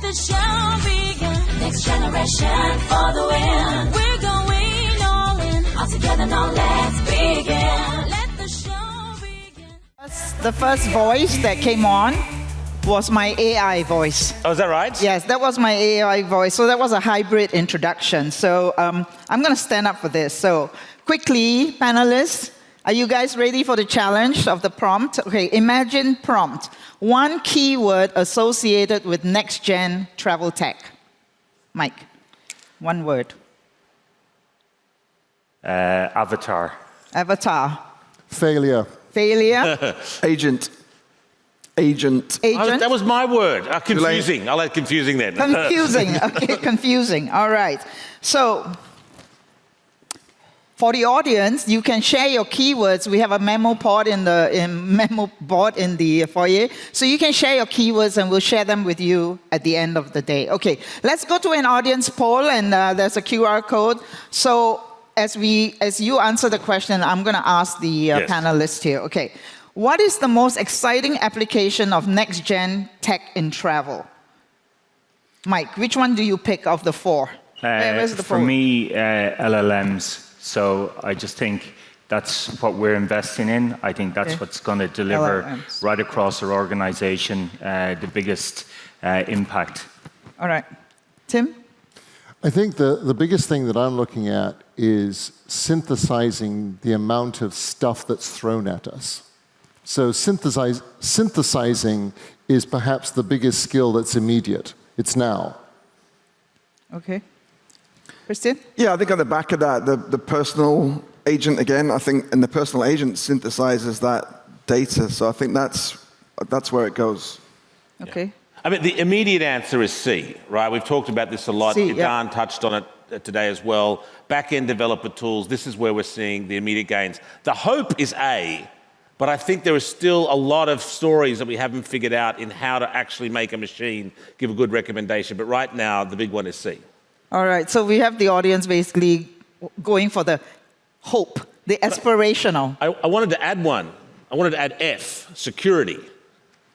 the show begin. Next generation for the win. We're going all in. All together now, let's begin. Let the show begin. The first voice that came on was my AI voice. Oh, is that right? Yes, that was my AI voice. So that was a hybrid introduction. So I'm going to stand up for this. So quickly, panelists, are you guys ready for the challenge of the prompt? Okay, imagine prompt. One keyword associated with next-gen travel tech. Mike, one word. Avatar. Avatar. Failure. Failure. Agent. That was my word. Confusing. I'll add confusing then. Confusing. Okay, confusing. All right. So, for the audience, you can share your keywords. We have a memo board in the foyer. So you can share your keywords and we'll share them with you at the end of the day. Okay, let's go to an audience poll and there's a QR code. So as you answer the question, I'm going to ask the panelists here. Okay, what is the most exciting application of next-gen tech in travel? Mike, which one do you pick of the four? For me, LLMs. So I just think that's what we're investing in. I think that's what's going to deliver LLMs. right across our organization the biggest impact. All right. Tim? I think the biggest thing that I'm looking at is synthesizing the amount of stuff that's thrown at us. So synthesizing is perhaps the biggest skill that's immediate. It's now. Okay. Christian? Yeah, I think on the back of that, the personal agent again, I think, and the personal agent synthesizes that data. So I think that's where it goes. Okay. Yeah. I mean, the immediate answer is C, right? We've talked about this a lot. C, Dan touched on it today as well. Back-end developer tools, this is where we're seeing the immediate gains. The hope is A, but I think there is still a lot of stories that we haven't figured out in how to actually make a machine give a good recommendation. But right now, the big one is C. All right, so we have the audience basically going for the hope, the aspirational. I wanted to add one. I wanted to add F, security,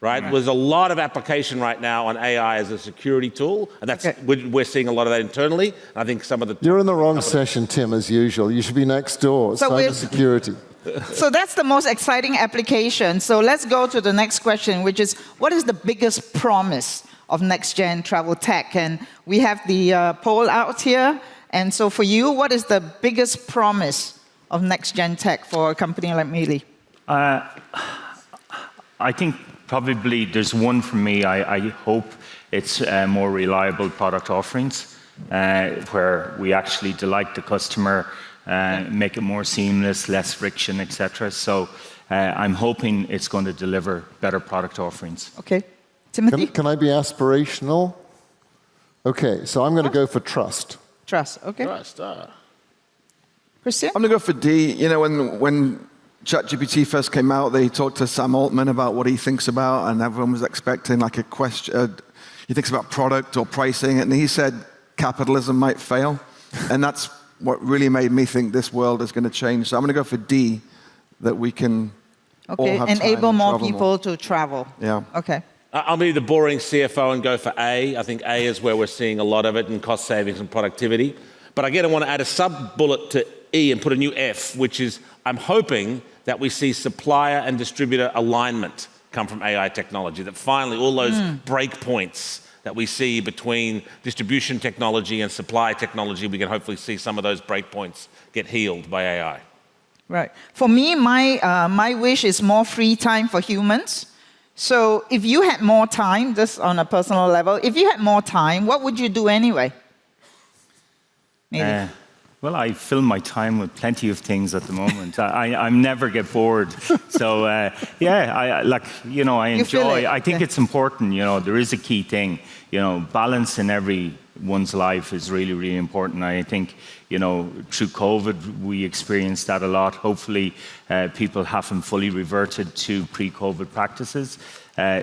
right? There's a lot of application right now on AI as a security tool, and that's we're seeing a lot of that internally. And I think some of the... You're in the wrong session, Tim, as usual. You should be next door, So cybersecurity. So that's the most exciting application. So let's go to the next question, which is, what is the biggest promise of next-gen travel tech? And we have the poll out here. And so for you, what is the biggest promise of next-gen tech for a company like Meili? I think probably there's one for me. I hope it's more reliable product offerings where we actually delight the customer, make it more seamless, less friction, etc. So I'm hoping it's going to deliver better product offerings. Okay. Timothy? Can I be aspirational? Okay, so I'm going to go for trust. Trust, okay. Trust, Christian? I'm going to go for D. You know, when ChatGPT first came out, they talked to Sam Altman about what he thinks about, and everyone was expecting like a question. He thinks about product or pricing, and he said capitalism might fail. And that's what really made me think this world is going to change. So I'm going to go for D, that we can all have time enable to more travel people to travel. Yeah. Okay. I'll be the boring CFO and go for A. I think A is where we're seeing a lot of it in cost savings and productivity. But again, I want to add a sub-bullet to E and put a new F, which is I'm hoping that we see supplier and distributor alignment come from AI technology, that finally all those breakpoints that we see between distribution technology and supply technology, we can hopefully see some of those breakpoints get healed by AI. Right. For me, my wish is more free time for humans. So if you had more time, just on a personal level, if you had more time, what would you do anyway? Well, I fill my time with plenty of things at the moment. I never get bored. So, I enjoy. I think it's important, there is a key thing. Balance in everyone's life is really, really important. I think, through COVID, we experienced that a lot. Hopefully, people haven't fully reverted to pre-COVID practices.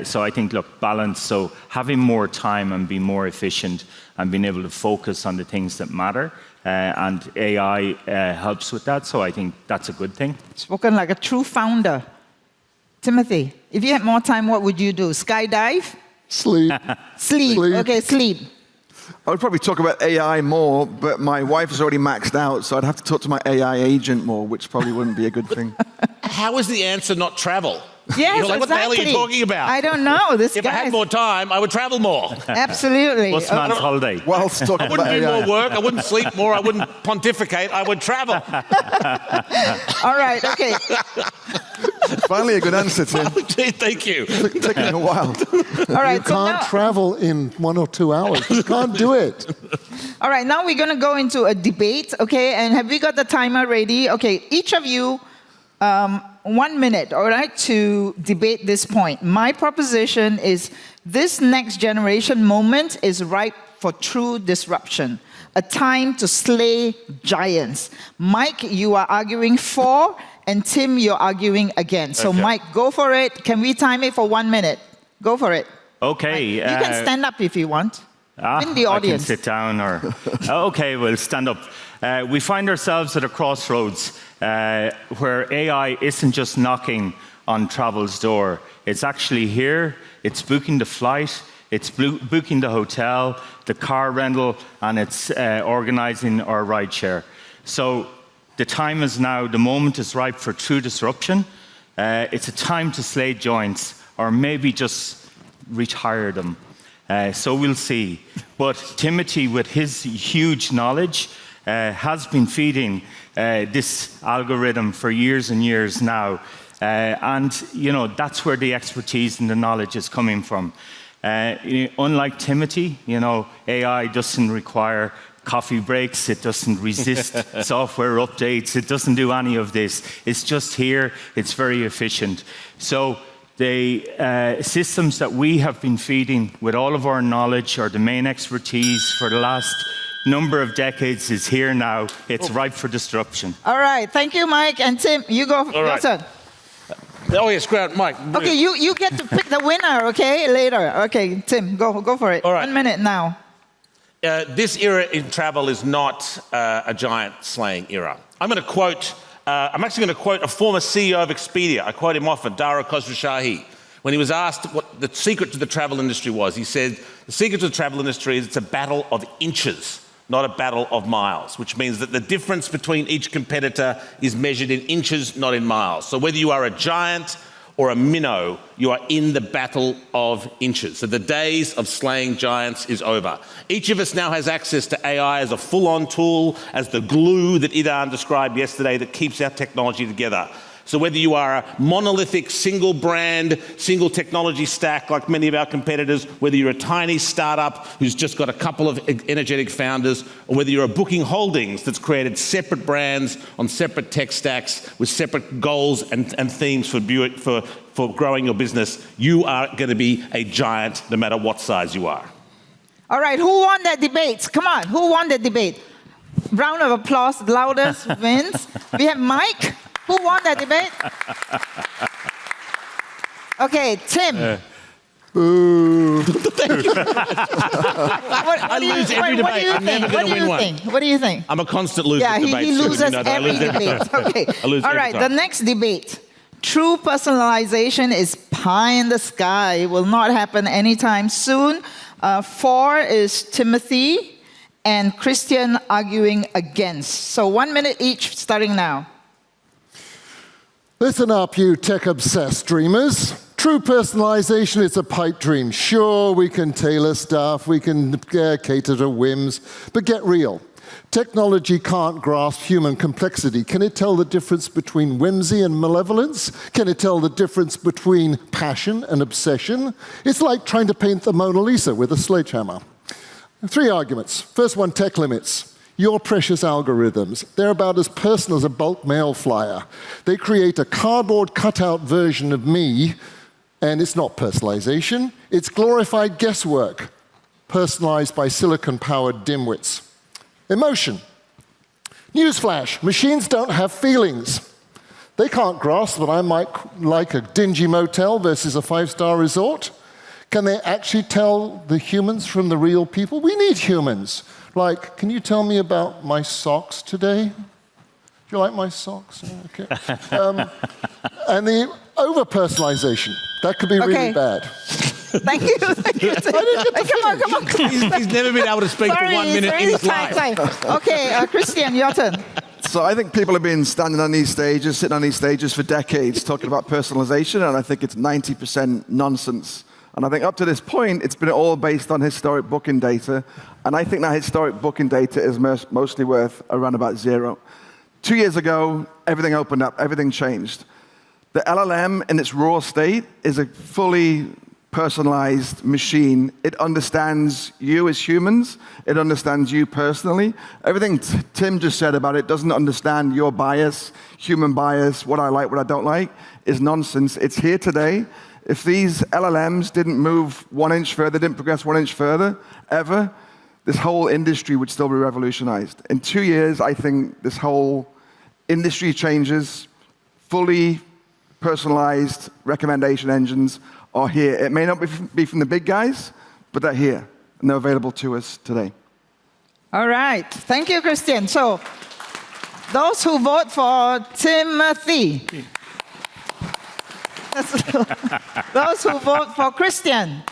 So I think, balance. So having more time and being more efficient and being able to focus on the things that matter. And AI helps with that, so I think that's a good thing. Spoken like a true founder. Timothy, if you had more time, what would you do? Skydive? Sleep. Sleep. Sleep. Okay, sleep. I would probably talk about AI more, but my wife is already maxed out, so I'd have to talk to my AI agent more, which probably wouldn't be a good thing. How is the answer not travel? Yes, You're like, what the hell are you exactly. talking about? I don't know. This If I guy. had more time, I would travel more. Absolutely. What's man's holiday? Whilst talking I about wouldn't do AI. more work. I wouldn't sleep more. I wouldn't pontificate. I would travel. All right. Okay. Finally, a good answer, Tim. Gee, thank you. Taking a while. All right. You can't travel in 1 or 2 hours. You can't do it. All right. Now we're going to go into a debate. Okay. And have we got the timer ready? Okay. Each of you. 1 minute, all right, to debate this point. My proposition is this next generation moment is ripe for true disruption, a time to slay giants. Mike, you are arguing for, and Tim, you're arguing against. So, Okay. Mike, go for it. Can we time it for 1 minute? Go for it. Okay. You can stand up if you want. In the audience. I can sit down or... Okay, we'll stand up. We find ourselves at a crossroads where AI isn't just knocking on travel's door. It's actually here. It's booking the flight. It's booking the hotel, the car rental, and it's organizing our rideshare. So the time is now. The moment is ripe for true disruption. It's a time to slay giants, or maybe just retire them. So we'll see. But Timothy, with his huge knowledge, has been feeding this algorithm for years and years now. And, you know, that's where the expertise and the knowledge is coming from. Unlike Timothy, you know, AI doesn't require coffee breaks. It doesn't resist software updates. It doesn't do any of this. It's just here. It's very efficient. So the systems that we have been feeding with all of our knowledge, our domain expertise for the last number of decades is here now. It's ripe for disruption. All right. Thank you, Mike. And Tim, you go. All right. Your turn. Oh, yes, great. Mike. Okay, you get to pick the winner, okay, later. Okay, Tim, go for it. All right. 1 minute now. This era in travel is not a giant slaying era. I'm actually going to quote a former CEO of Expedia. I quote him often, Dara Khosrowshahi. When he was asked what the secret to the travel industry was, he said, the secret to the travel industry is it's a battle of inches, not a battle of miles, which means that the difference between each competitor is measured in inches, not in miles. So whether you are a giant or a minnow, you are in the battle of inches. So the days of slaying giants is over. Each of us now has access to AI as a full-on tool, as the glue that Idan described yesterday that keeps our technology together. So whether you are a monolithic, single brand, single technology stack like many of our competitors, whether you're a tiny startup who's just got a couple of energetic founders, or whether you're a Booking Holdings that's created separate brands on separate tech stacks with separate goals and themes for growing your business, you are going to be a giant no matter what size you are. All right, who won that debate? Come on, who won that debate? Round of applause, loudest wins. We have Mike. Who won that debate? Okay, Tim. Boo. I lose every debate. I'm never going to win one. What do you think? I'm a constant loser Yeah, at debates. he loses You know that. I every lose every debate. time. Okay. I lose All every right, time. the next debate. True personalization is pie in the sky. It will not happen anytime soon. 4 is Timothy and Christian arguing against. So 1 minute each, starting now. Listen up, you tech-obsessed dreamers. True personalization is a pipe dream. Sure, we can tailor stuff, we can cater to whims, but get real. Technology can't grasp human complexity. Can it tell the difference between whimsy and malevolence? Can it tell the difference between passion and obsession? It's like trying to paint the Mona Lisa with a sledgehammer. 3 arguments. First one, tech limits. Your precious algorithms, they're about as personal as a bulk mail flyer. They create a cardboard cutout version of me, and it's not personalization, it's glorified guesswork, personalized by silicon-powered dimwits. Emotion. Newsflash, machines don't have feelings. They can't grasp that I might like a dingy motel versus a 5-star resort. Can they actually tell the humans from the real people? We need humans. Like, can you tell me about my socks today? Do you like my socks? Okay. And the over-personalization, that could be really bad. Thank you. Thank you. Come on. He's never been able to speak for 1 minute in his life. Okay, Christian, your turn. So I think people have been standing on these stages, sitting on these stages for decades talking about personalization, and I think it's 90% nonsense. And I think up to this point, it's been all based on historic booking data, and I think that historic booking data is mostly worth around about 0. 2 years ago, everything opened up, everything changed. The LLM in its raw state is a fully personalized machine. It understands you as humans. It understands you personally. Everything Tim just said about it doesn't understand your bias, human bias, what I like, what I don't like, is nonsense. It's here today. If these LLMs didn't move 1 inch further, didn't progress 1 inch further, ever, this whole industry would still be revolutionized. In 2 years, I think this whole industry changes. Fully personalized recommendation engines are here. It may not be from the big guys, but they're here, and they're available to us today. All right. Thank you, Christian. So, those who vote for Timothy. Those who vote for Christian.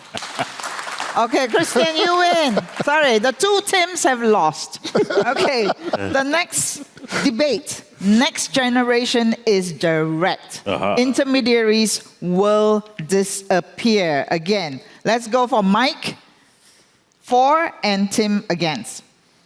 Okay, Christian, you win. Sorry, the 2 Tims have lost. Okay, the next debate, next generation is direct. Intermediaries will disappear. Again, let's go for Mike for and Tim against.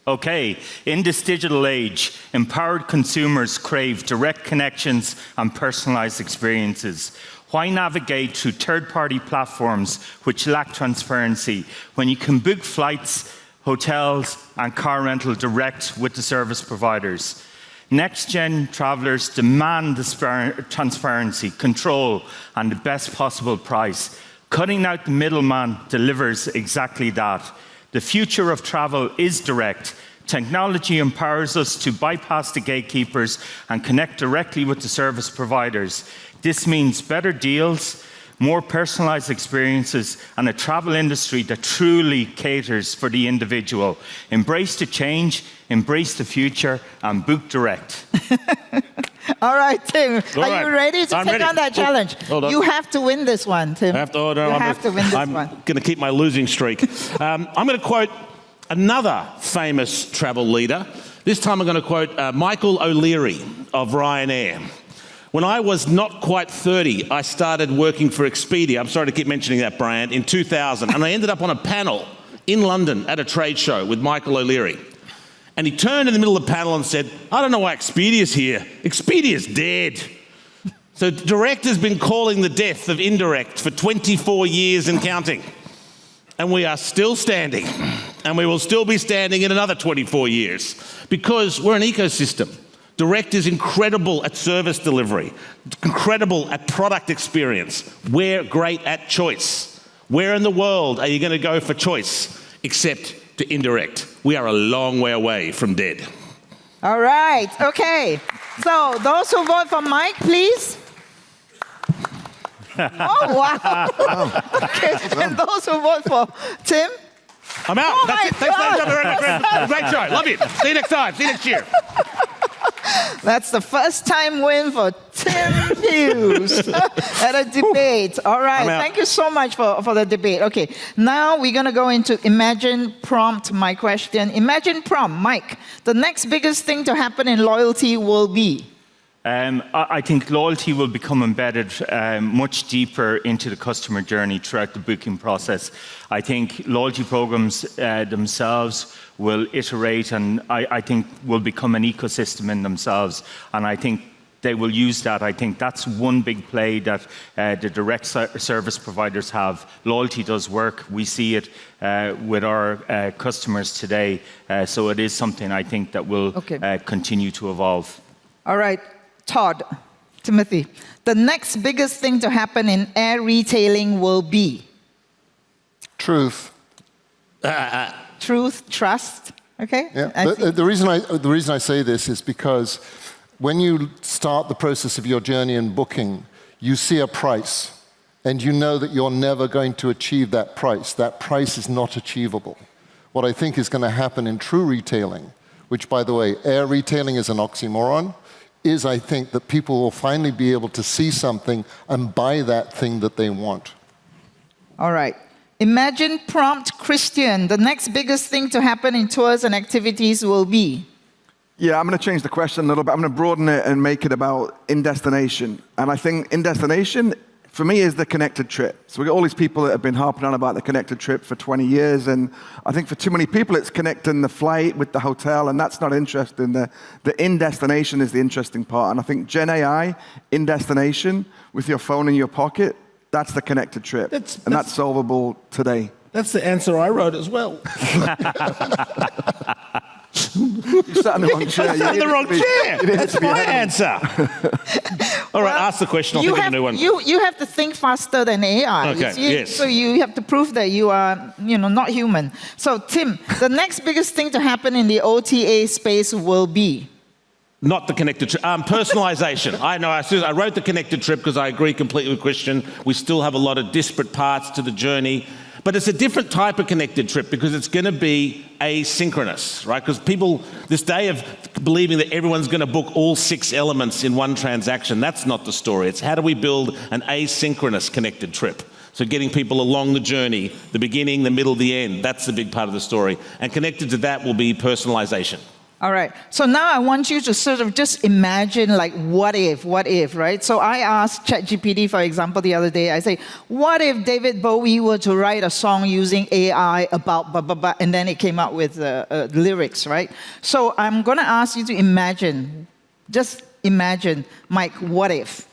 Okay, in this digital age, empowered consumers crave direct connections and personalized experiences. Why navigate through third-party platforms which lack transparency when you can book flights, hotels, and car rental direct with the service providers? Next-gen travelers demand this transparency, control, and the best possible price. Cutting out the middleman delivers exactly that. The future of travel is direct. Technology empowers us to bypass the gatekeepers and connect directly with the service providers. This means better deals, more personalized experiences, and a travel industry that truly caters for the individual. Embrace the change, embrace the future, and book direct. All right, Tim, All are right. you ready to I'm take ready. on that challenge? Hold on. You have to win this one, Tim. I have to, oh, no, you have to win this I'm one. going to keep my losing streak. I'm going to quote another famous travel leader. This time I'm going to quote Michael O'Leary of Ryanair. When I was not quite 30, I started working for Expedia. I'm sorry to keep mentioning that brand, in 2000. And I ended up on a panel in London at a trade show with Michael O'Leary. And he turned in the middle of the panel and said, I don't know why Expedia's here. Expedia's dead. So direct has been calling the death of indirect for 24 years and counting. And we are still standing. And we will still be standing in another 24 years. Because we're an ecosystem. Direct is incredible at service delivery, incredible at product experience. We're great at choice. Where in the world are you going to go for choice except to indirect? We are a long way away from dead. All right, okay. So those who vote for Mike, please. Oh, wow. Okay, and those who vote for Tim? I'm out. Oh That's my it. Thanks, God. Great show. Love you. See you next time. See you next year. That's the first time win for Tim Hughes at a debate. All right, thank you so much for the debate. Okay, now we're going to go into Imagine Prompt, my question. Imagine Prompt, Mike, the next biggest thing to happen in loyalty will be? I think loyalty will become embedded much deeper into the customer journey throughout the booking process. I think loyalty programs themselves will iterate and I think will become an ecosystem in themselves. And I think they will use that. I think that's one big play that the direct service providers have. Loyalty does work. We see it with our customers today. So it is something I think that will continue to evolve. All right. Todd, Timothy, the next biggest thing to happen in air retailing will be? Truth. Truth, trust, okay? Yeah. The reason I say this is because when you start the process of your journey in booking, you see a price, and you know that you're never going to achieve that price. That price is not achievable. What I think is going to happen in true retailing, which, by the way, air retailing is an oxymoron, is I think that people will finally be able to see something and buy that thing that they want. All right. Imagine prompt Christian. The next biggest thing to happen in tours and activities will be. Yeah, I'm going to change the question a little bit. I'm going to broaden it and make it about in-destination. And I think in-destination, for me, is the connected trip. So we've got all these people that have been harping on about the connected trip for 20 years. And I think for too many people, it's connecting the flight with the hotel, and that's not interesting. The in-destination is the interesting part. And I think Gen AI, in-destination, with your phone in your pocket, that's the connected trip. That's solvable today. That's the answer I wrote as well. You sat in the wrong chair. I sat in the wrong chair. That's my answer. All right, ask the question. I'll think of a new one. You have to think faster than AI. Okay, yes. So you have to prove that you are, not human. So Tim, the next biggest thing to happen in the OTA space will be? Not the connected trip. Personalization. I know. I wrote the connected trip because I agree completely with Christian. We still have a lot of disparate parts to the journey. But it's a different type of connected trip because it's going to be asynchronous, right? Because people, this day of believing that everyone's going to book all 6 elements in one transaction, that's not the story. It's how do we build an asynchronous connected trip? So getting people along the journey, the beginning, the middle, the end, that's the big part of the story. And connected to that will be personalization. All right. So now I want you to sort of just imagine, like, what if, right? So I asked ChatGPT, for example, the other day, I say, what if David Bowie were to write a song using AI about blah, blah, blah, and then it came out with lyrics, right? So I'm going to ask you to imagine, just imagine, Mike, what if?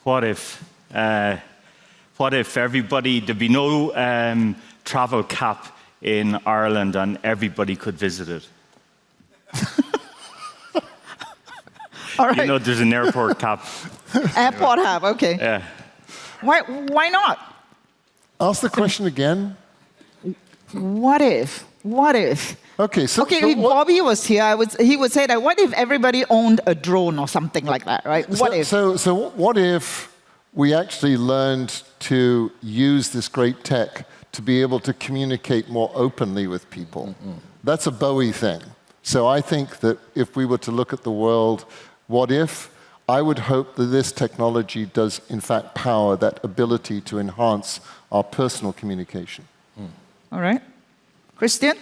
What if everybody, there'd be no travel cap in Ireland and everybody could visit it? All right. There's an airport cap. Airport hub, okay. Yeah. Why not? Ask the question again. What if? Okay, if Bobby was here, he would say that, what if everybody owned a drone or something like that, right? What if? So what if we actually learned to use this great tech to be able to communicate more openly with people? Mm-hmm. That's a Bowie thing. So I think that if we were to look at the world, what if, I would hope that this technology does in fact power that ability to enhance our personal communication. All right. Christian?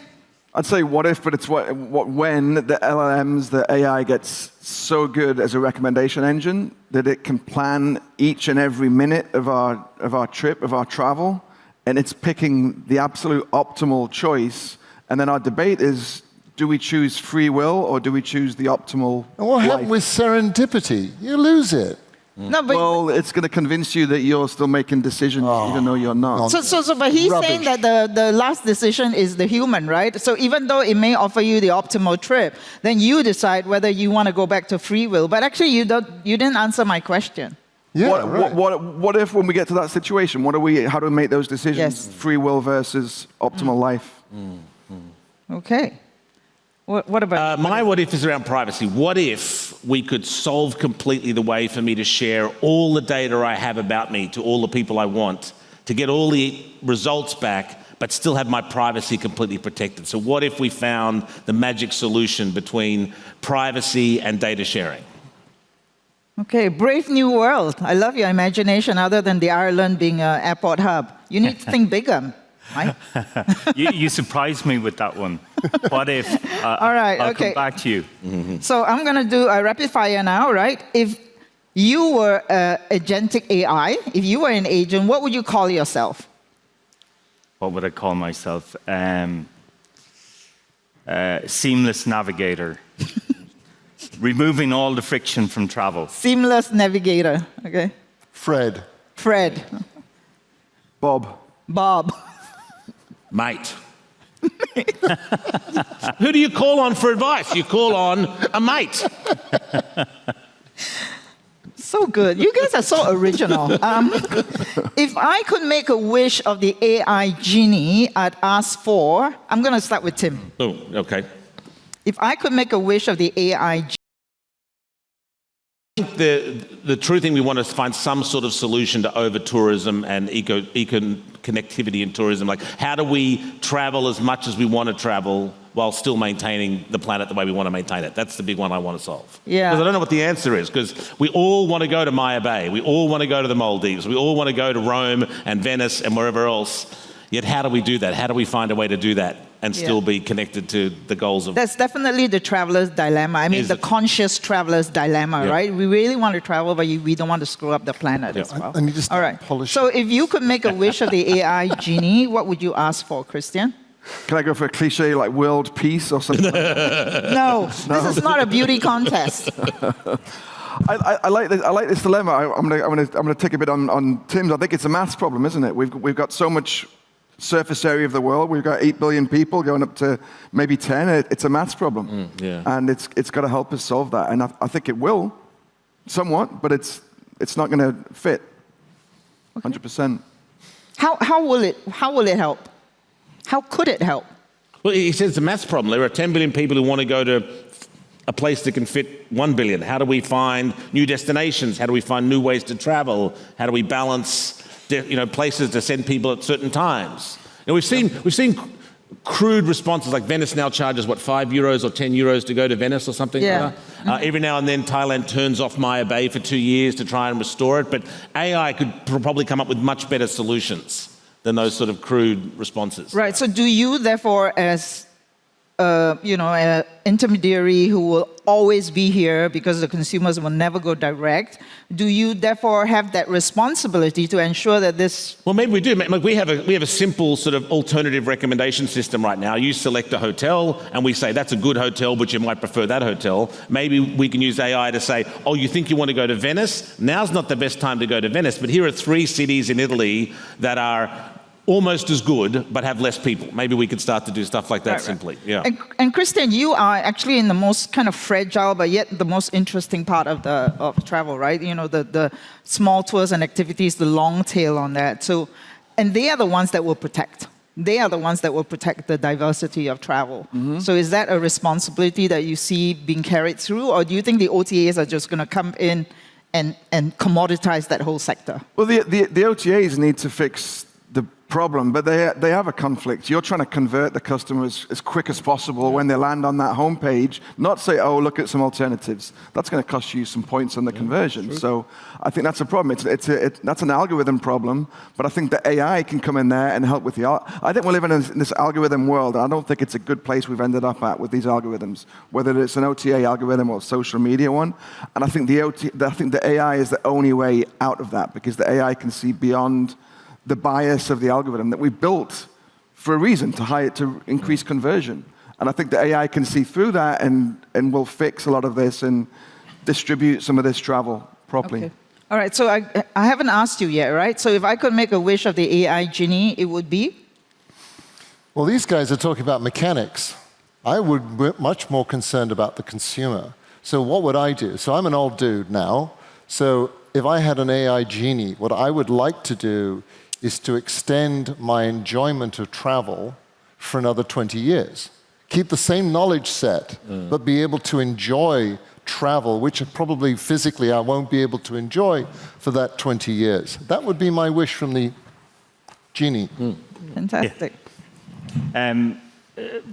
I'd say what if, but it's when the LLMs, the AI gets so good as a recommendation engine that it can plan each and every minute of our trip, of our travel, and it's picking the absolute optimal choice. And then our debate is, do we choose free will or do we choose the optimal And what life? happened with serendipity? You lose it. No, but Well, it's going to convince you that you're still making decisions even though you're not. but he's Rubbish. saying that the last decision is the human, right? So even though it may offer you the optimal trip, then you decide whether you want to go back to free will. But actually, you didn't answer my question. Yeah, right. What if when we get to that situation, how do we make those decisions? Yes. Free will versus optimal life. Okay. What about My what if is around privacy. What if we could solve completely the way for me to share all the data I have about me to all the people I want, to get all the results back, but still have my privacy completely protected? So what if we found the magic solution between privacy and data sharing? Okay, brave new world. I love your imagination other than the Ireland being an airport hub. You need to think bigger, right? You surprised me with that one. What if? All right, I'll okay. come back to you. So I'm going to do a rapid fire now, right? If you were agentic AI, if you were an agent, what would you call yourself? What would I call myself? Seamless navigator. Removing all the friction from travel. Seamless navigator, okay? Fred. Fred. Bob. Mate. Who do you call on for advice? You call on a mate. So good. You guys are so original. If I could make a wish of the AI genie, I'd ask for, I'm going to start with Tim. Oh, okay. If I could make a wish of the AI genie, The true thing, we want to find some sort of solution to over-tourism and connectivity in tourism. Like, how do we travel as much as we want to travel while still maintaining the planet the way we want to maintain it? That's the big one I want to solve. Yeah. Because I don't know what the answer is, because we all want to go to Maya Bay, we all want to go to the Maldives, we all want to go to Rome and Venice and wherever else. Yet how do we do that? How do we find a way to do that and still be connected to the goals of... That's definitely the traveler's dilemma. I mean, the conscious traveler's dilemma, right? We really want to travel, but we don't want to screw up the planet as well. And you just all right. polish So if you could make a wish of the AI genie, what would you ask for, Christian? Can I go for a cliche like world peace or something? No, this is not a beauty contest. I like this dilemma. I'm gonna take a bit on Tim's. I think it's a maths problem, isn't it? We've got so much surface area of the world. We've got 8 billion people going up to maybe 10. It's a maths problem, and it's got to help us solve that. And I think it will, somewhat, but it's not going to fit 100%. How will it help? How could it help? Well, he says it's a maths problem. There are 10 billion people who want to go to a place that can fit 1 billion. How do we find new destinations? How do we find new ways to travel? How do we balance places to send people at certain times? And we've seen crude responses, like Venice now charges, what, €5 or €10 to go to Venice or something? Yeah. Every now and then Thailand turns off Maya Bay for 2 years to try and restore it, but AI could probably come up with much better solutions than those sort of crude responses. Right, so do you therefore, as an intermediary who will always be here because the consumers will never go direct, do you therefore have that responsibility to ensure that this... Well, maybe we do. Like, we have a simple sort of alternative recommendation system right now. You select a hotel and we say that's a good hotel, but you might prefer that hotel. Maybe we can use AI to say, oh, you think you want to go to Venice? Now's not the best time to go to Venice, but here are 3 cities in Italy that are almost as good, but have less people. Maybe we could start to do stuff like that simply. Yeah. And Christian, you are actually in the most kind of fragile, but yet the most interesting part of travel, right? You know, the small tours and activities, the long tail on that. So, and they are the ones that will protect. They are the ones that will protect the diversity of travel. So is that a responsibility that you see being carried through, or do you think the OTAs are just going to come in and commoditize that whole sector? Well, the OTAs need to fix the problem, but they have a conflict. You're trying to convert the customers as quick as possible when they land on that homepage, not say, oh, look at some alternatives. That's going to cost you some points on the conversion. True. So I think that's a problem. That's an algorithm problem, but I think the AI can come in there and help with I think we're living in this algorithm world, and I don't think it's a good place we've ended up at with these algorithms, whether it's an OTA algorithm or a social media one. And I think the AI is the only way out of that, because the AI can see beyond the bias of the algorithm that we built for a reason, to increase conversion. And I think the AI can see through that and will fix a lot of this and distribute some of this travel properly. Okay. All right, so I haven't asked you yet, right? So if I could make a wish of the AI genie, it would be? Well, these guys are talking about mechanics. I would be much more concerned about the consumer. So what would I do? So I'm an old dude now. So if I had an AI genie, what I would like to do is to extend my enjoyment of travel for another 20 years. Keep the same knowledge set, but be able to enjoy travel, which probably physically I won't be able to enjoy for that 20 years. That would be my wish from the genie. Fantastic. Yeah.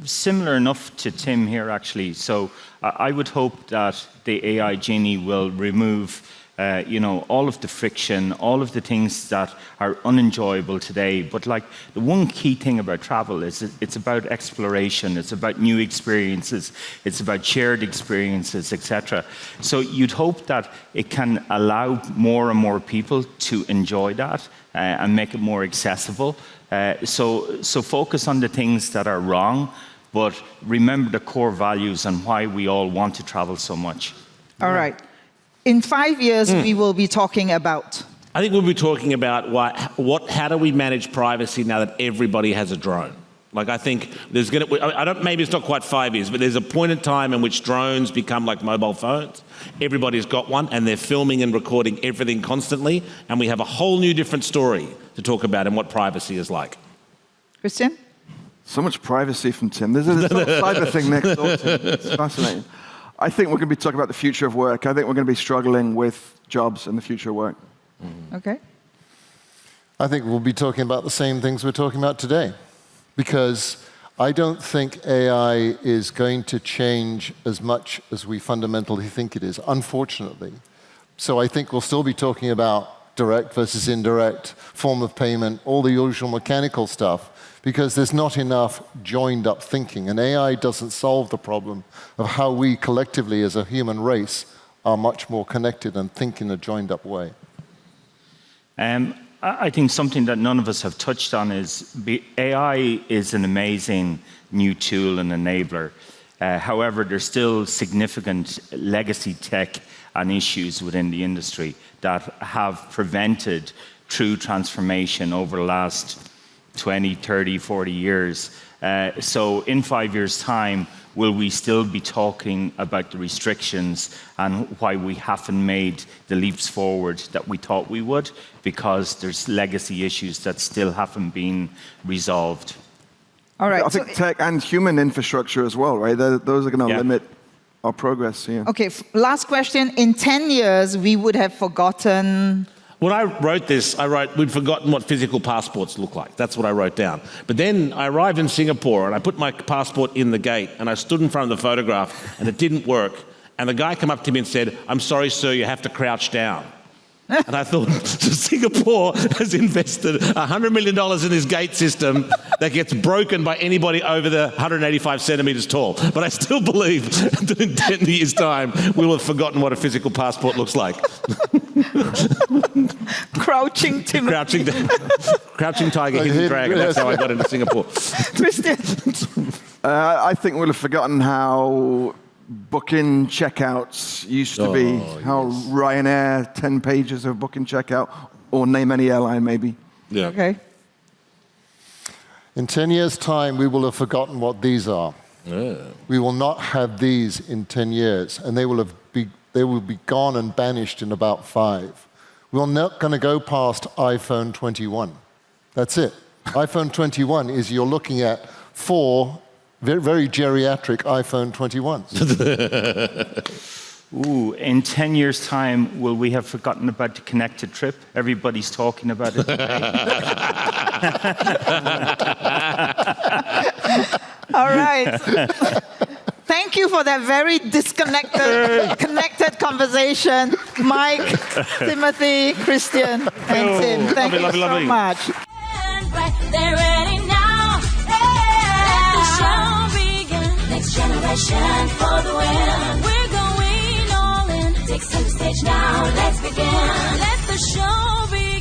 Similar enough to Tim here, actually. So I would hope that the AI genie will remove all of the friction, all of the things that are unenjoyable today. But like, the one key thing about travel is it's about exploration, it's about new experiences, it's about shared experiences, etc. So you'd hope that it can allow more and more people to enjoy that and make it more accessible. So focus on the things that are wrong, but remember the core values and why we all want to travel so much. All right. In 5 years, we will be talking about... I think we'll be talking about how do we manage privacy now that everybody has a drone? Like, I think there's going to... maybe it's not quite 5 years, but there's a point in time in which drones become like mobile phones. Everybody's got one, and they're filming and recording everything constantly, and we have a whole new different story to talk about and what privacy is like. Christian? So much privacy from Tim. There's a cyber thing next door to him. It's fascinating. I think we're going to be talking about the future of work. I think we're going to be struggling with jobs and the future of work. Okay. I think we'll be talking about the same things we're talking about today, because I don't think AI is going to change as much as we fundamentally think it is, unfortunately. So I think we'll still be talking about direct versus indirect, form of payment, all the usual mechanical stuff, because there's not enough joined up thinking. And AI doesn't solve the problem of how we collectively as a human race are much more connected and think in a joined up way. I think something that none of us have touched on is AI is an amazing new tool and enabler. However, there's still significant legacy tech and issues within the industry that have prevented true transformation over the last 20, 30, 40 years. So in 5 years' time, will we still be talking about the restrictions and why we haven't made the leaps forward that we thought we would? Because there's legacy issues that still haven't been resolved. All right. I think tech and human infrastructure as well, right? Those are going to limit our progress. Yeah. Okay, last question. In 10 years, we would have forgotten... When I wrote this, I wrote, we'd forgotten what physical passports look like. That's what I wrote down. But then I arrived in Singapore and I put my passport in the gate and I stood in front of the photograph and it didn't work. And the guy came up to me and said, "I'm sorry, sir, you have to crouch down." And I thought, Singapore has invested $100 million in this gate system that gets broken by anybody over the 185 centimeters tall. But I still believe that in 10 years' time, we will have forgotten what a physical passport looks like. Crouching Timothy. Crouching tiger, hidden dragon. That's how I got into Singapore. Christian. I think we'll have forgotten how booking checkouts used to be. How Ryanair, 10 pages of booking checkout, or name any airline maybe. Yeah. Okay. In 10 years' time, we will have forgotten what these are. Yeah. We will not have these in 10 years, and they will be gone and banished in about 5. We're not going to go past iPhone 21. That's it. iPhone 21 is you're looking at 4 very, very geriatric iPhone 21s. Ooh, in 10 years' time, will we have forgotten about the connected trip? Everybody's talking about it today. All right. Thank you for that very connected conversation, Mike, Timothy, Christian, and Tim. Thank you so much. They're ready now. Let the show begin. Next generation for the win. We're going all in. Take center stage now. Let's begin. Let the show begin.